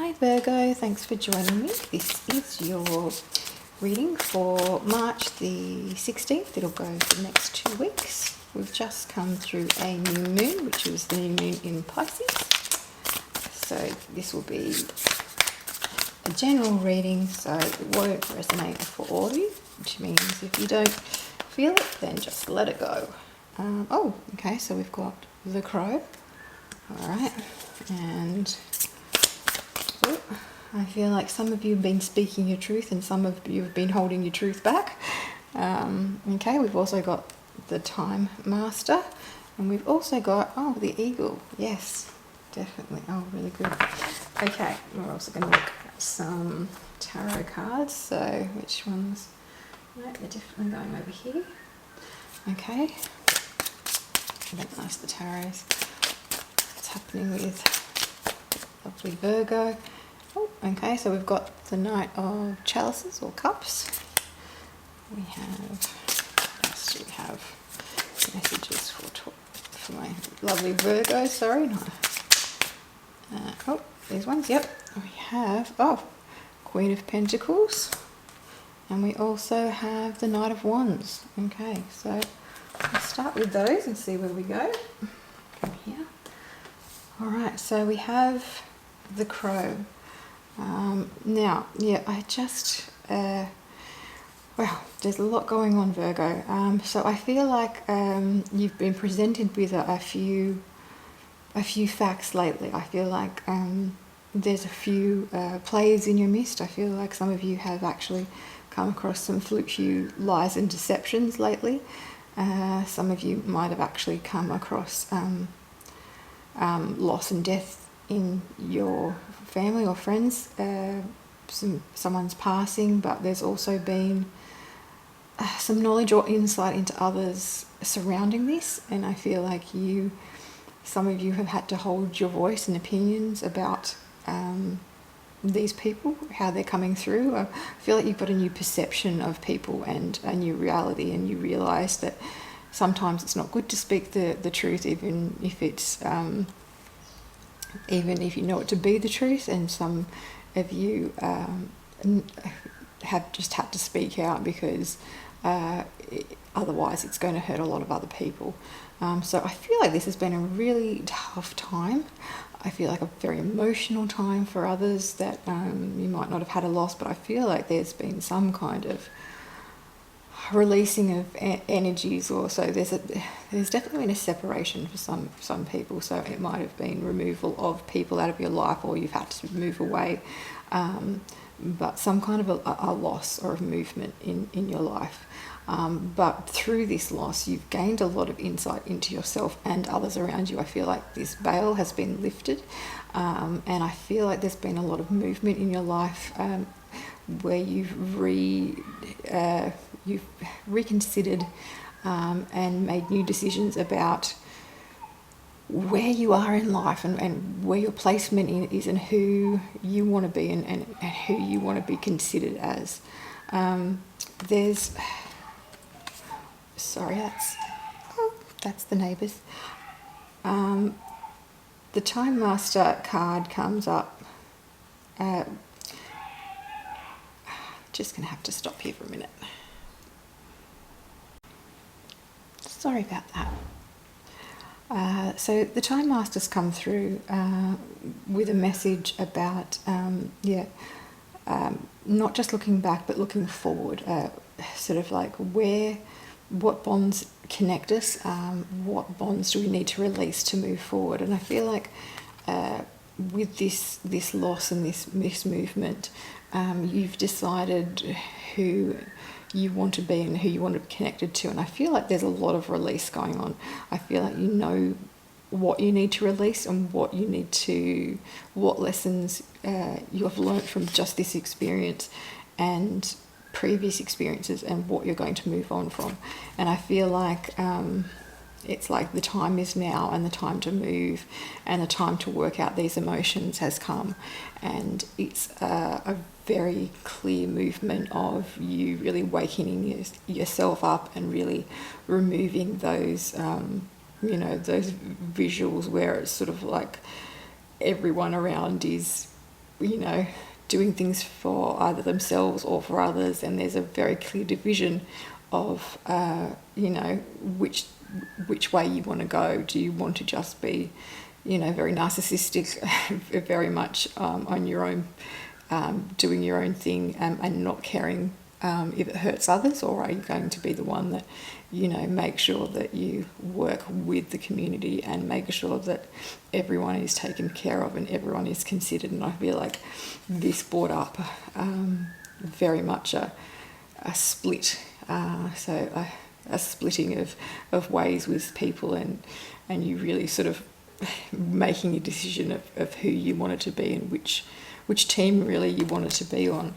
Hi Virgo, thanks for joining me. This is your reading for March the 16th. It'll go for the next 2 weeks. We've just come through a new moon, which is the new moon in Pisces. So this will be a general reading, so it won't resonate for all of you, which means if you don't feel it, then just let it go. Okay, so we've got the Crow. All right, and I feel like some of you have been speaking your truth and some of you have been holding your truth back. Okay, we've also got the Time Master, and we've also got, the Eagle. Yes, definitely. Oh, really good. Okay, we're also going to look at some tarot cards. So which ones? No, they're definitely going over here. Okay. Recognize the tarots. What's happening with lovely Virgo? Okay, so we've got the Knight of Chalices or Cups. We have, what else do we have? Messages for my lovely Virgo, sorry. These ones, yep. We have, Queen of Pentacles. And we also have the Knight of Wands. Okay, so let's start with those and see where we go. Come here. All right, so we have the Crow. Now, I just, there's a lot going on, Virgo. So I feel like you've been presented with a few facts lately. I feel like there's a few players in your midst. I feel like some of you have actually come across some few lies and deceptions lately. Some of you might have actually come across loss and death in your family or friends, someone's passing, but there's also been some knowledge or insight into others surrounding this, and I feel like some of you have had to hold your voice and opinions about these people, how they're coming through. I feel like you've got a new perception of people and a new reality, and you realise that sometimes it's not good to speak the truth, even if it's even if you know it to be the truth, and some of you have just had to speak out because otherwise it's going to hurt a lot of other people. So I feel like this has been a really tough time. I feel like a very emotional time for others that you might not have had a loss, but I feel like there's been some kind of releasing of energies, or so there's definitely been a separation for some people. So it might have been removal of people out of your life, or you've had to move away, but some kind of a loss or a movement in your life. But through this loss, you've gained a lot of insight into yourself and others around you. I feel like this veil has been lifted, and I feel like there's been a lot of movement in your life where you've reconsidered and made new decisions about where you are in life and where your placement is and who you want to be and who you want to be considered as. That's the neighbours. The Time Master card comes up. Just going to have to stop here for a minute. Sorry about that. So the Time Master's come through with a message about, not just looking back, but looking forward. Sort of like what bonds connect us, what bonds do we need to release to move forward. And I feel like with this loss and this movement, you've decided who you want to be and who you want to be connected to, and I feel like there's a lot of release going on. I feel like you know what you need to release and what lessons you have learnt from just this experience and previous experiences, and what you're going to move on from. And I feel like it's like the time is now, and the time to move and the time to work out these emotions has come, and it's a very clear movement of you really waking yourself up and really removing those those visuals where it's sort of like everyone around is doing things for either themselves or for others, and there's a very clear division of which way you want to go. Do you want to just be very narcissistic, very much on your own, doing your own thing, and not caring if it hurts others, or are you going to be the one that make sure that you work with the community and make sure that everyone is taken care of and everyone is considered? And I feel like this brought up very much a split, a splitting of ways with people, and you really sort of making a decision of who you wanted to be and which team really you wanted to be on.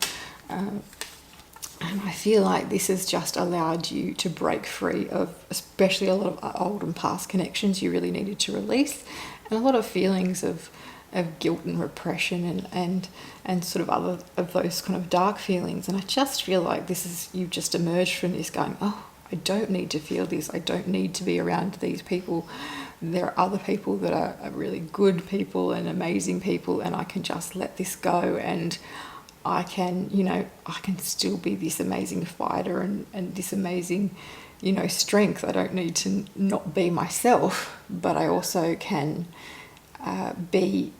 And I feel like this has just allowed you to break free of especially a lot of old and past connections you really needed to release, and a lot of feelings of guilt and repression and sort of other of those kind of dark feelings. And I just feel like you've just emerged from this going, oh, I don't need to feel this. I don't need to be around these people. There are other people that are really good people and amazing people, and I can just let this go, and I can still be this amazing fighter and this amazing, strength. I don't need to not be myself, but I also can be,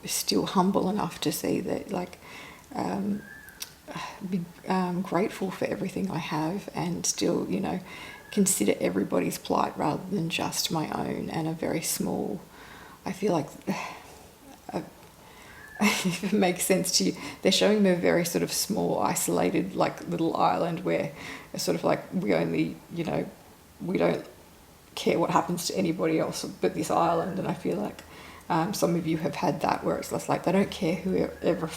still humble enough to see that, be grateful for everything I have, and still, consider everybody's plight rather than just my own, and a very small, I feel like, if it makes sense to you, they're showing me a very sort of small, isolated, little island where it's sort of like we only, we don't care what happens to anybody else but this island. And I feel like some of you have had that, where it's just like they don't care whoever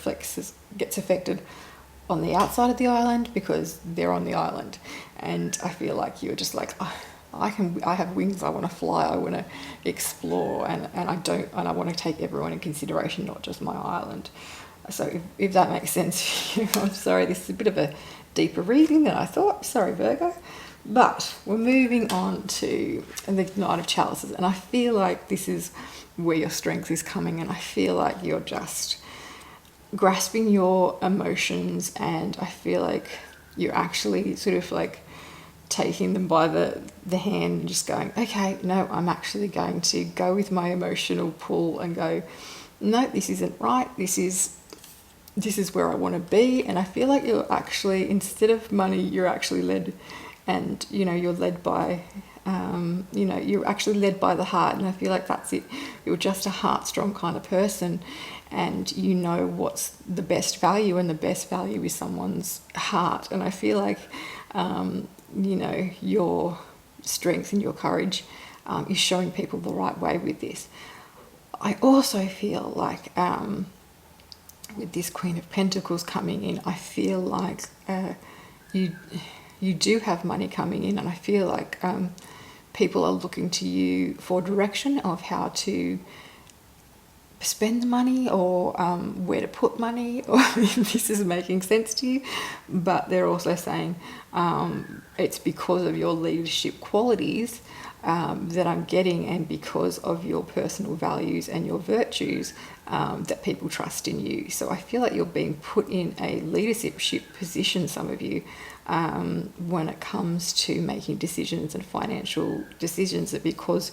gets affected on the outside of the island, because they're on the island. And I feel like you're just like, oh, I have wings, I want to fly, I want to explore, and I want to take everyone in consideration, not just my island. So if that makes sense to you, I'm sorry, this is a bit of a deeper reading than I thought. Sorry, Virgo. But we're moving on to the Knight of Chalices, and I feel like this is where your strength is coming, and I feel like you're just grasping your emotions, and I feel like you're actually sort of like taking them by the hand and just going, okay, no, I'm actually going to go with my emotional pull and go, no, this isn't right, this is where I want to be. And I feel like you're actually, instead of money, you're actually led, and you're led by you're actually led by the heart. And I feel like that's it. You're just a heart-strong kind of person, and you know what's the best value, and the best value is someone's heart. And I feel like your strength and your courage is showing people the right way with this. I also feel like with this Queen of Pentacles coming in, I feel like you do have money coming in, and I feel like people are looking to you for direction of how to spend money, or where to put money, or if this is making sense to you. But they're also saying it's because of your leadership qualities that I'm getting, and because of your personal values and your virtues, that people trust in you. So I feel like you're being put in a leadership position, some of you, when it comes to making decisions and financial decisions, that because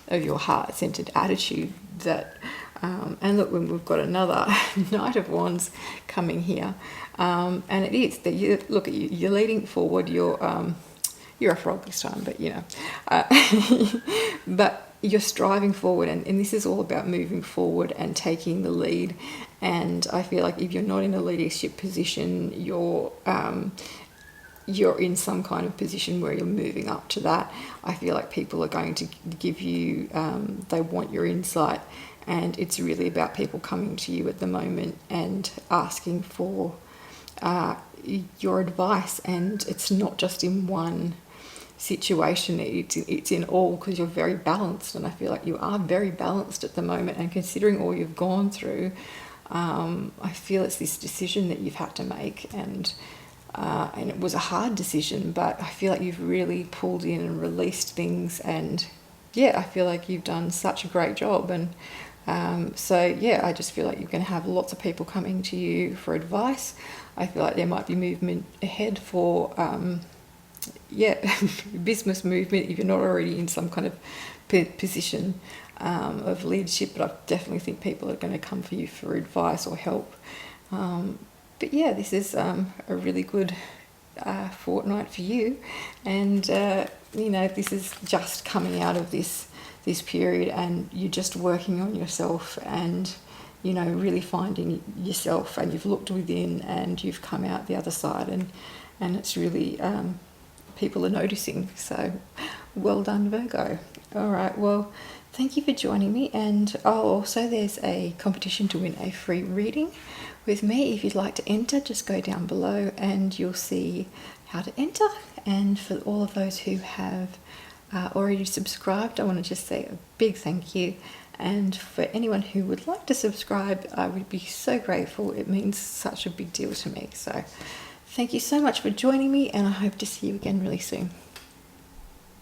of your heart-centered attitude that and look, when we've got another Knight of Wands coming here, and it is that you look at you, you're leading forward. You're a frog this time, but but you're striving forward, and this is all about moving forward and taking the lead. And I feel like if you're not in a leadership position, you're in some kind of position where you're moving up to that. I feel like people are going to give you, they want your insight, and it's really about people coming to you at the moment and asking for your advice. And it's not just in one situation, it's in all, because you're very balanced, and I feel like you are very balanced at the moment. And considering all you've gone through, I feel it's this decision that you've had to make, and it was a hard decision, but I feel like you've really pulled in and released things. And I feel like you've done such a great job, and So yeah, I just feel like you're going to have lots of people coming to you for advice. I feel like there might be movement ahead for business movement if you're not already in some kind of position of leadership, but I definitely think people are going to come for you for advice or help. But yeah, this is a really good fortnight for you, and this is just coming out of this period, and you're just working on yourself and really finding yourself, and you've looked within and you've come out the other side, and it's really people are noticing. So well done, Virgo. All right, well, thank you for joining me. And also there's a competition to win a free reading with me. If you'd like to enter, just go down below and you'll see how to enter. And for all of those who have already subscribed, I want to just say a big thank you. And for anyone who would like to subscribe, I would be so grateful. It means such a big deal to me. So thank you so much for joining me, and I hope to see you again really soon.